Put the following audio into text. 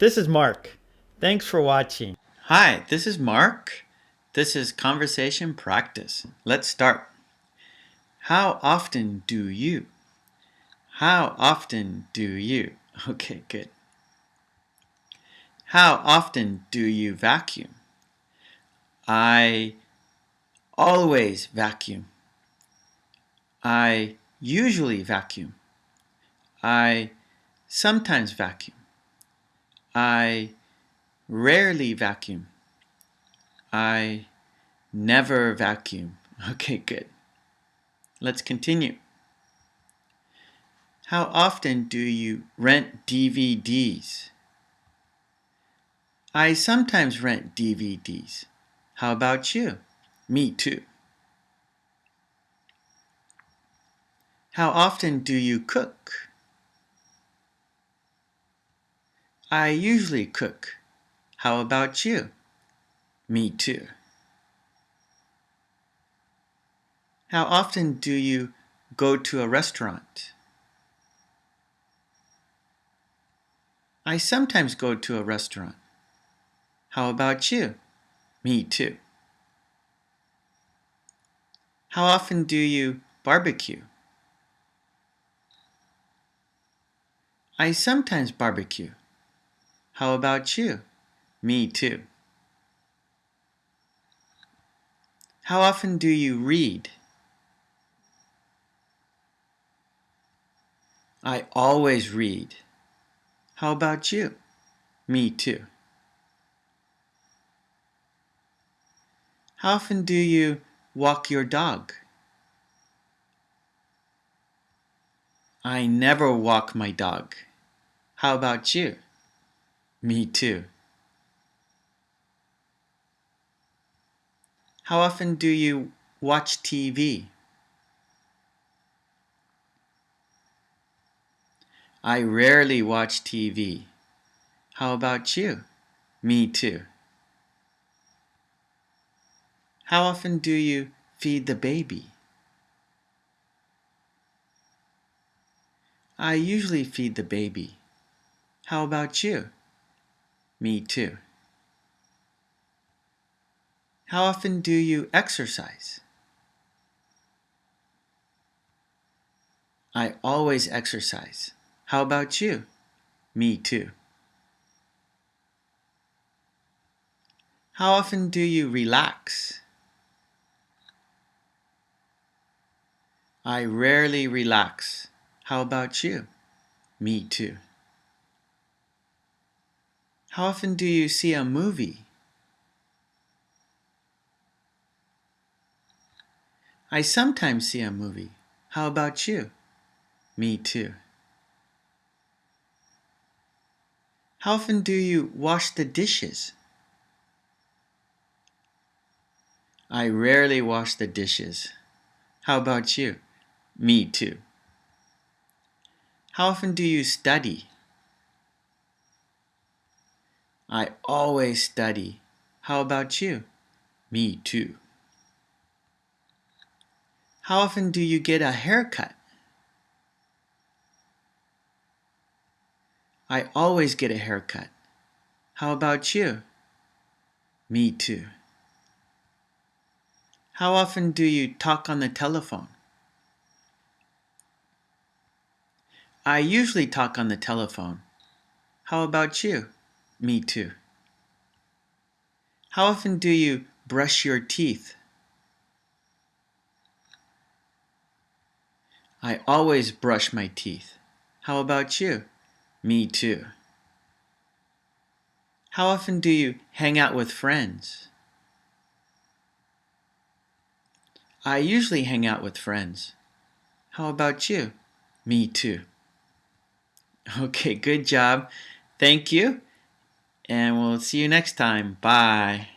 This is Mark. Thanks for watching. Hi, this is Mark. This is Conversation Practice. Let's start. How often do you? How often do you? Okay, good. How often do you vacuum? I always vacuum. I usually vacuum. I sometimes vacuum. I rarely vacuum. I never vacuum. Okay, good. Let's continue. How often do you rent DVDs? I sometimes rent DVDs. How about you? Me too. How often do you cook? I usually cook. How about you? Me too. How often do you go to a restaurant? I sometimes go to a restaurant. How about you? Me too. How often do you barbecue? I sometimes barbecue. How about you? Me too. How often do you read? I always read. How about you? Me too. How often do you walk your dog? I never walk my dog. How about you? Me too. How often do you watch TV? I rarely watch TV. How about you? Me too. How often do you feed the baby? I usually feed the baby. How about you? Me too. How often do you exercise? I always exercise. How about you? Me too. How often do you relax? I rarely relax. How about you? Me too. How often do you see a movie? I sometimes see a movie. How about you? Me too. How often do you wash the dishes? I rarely wash the dishes. How about you? Me too. How often do you study? I always study. How about you? Me too. How often do you get a haircut? I always get a haircut. How about you? Me too. How often do you talk on the telephone? I usually talk on the telephone. How about you? Me too. How often do you brush your teeth? I always brush my teeth. How about you? Me too. How often do you hang out with friends? I usually hang out with friends. How about you? Me too. Okay, good job. Thank you. And we'll see you next time. Bye.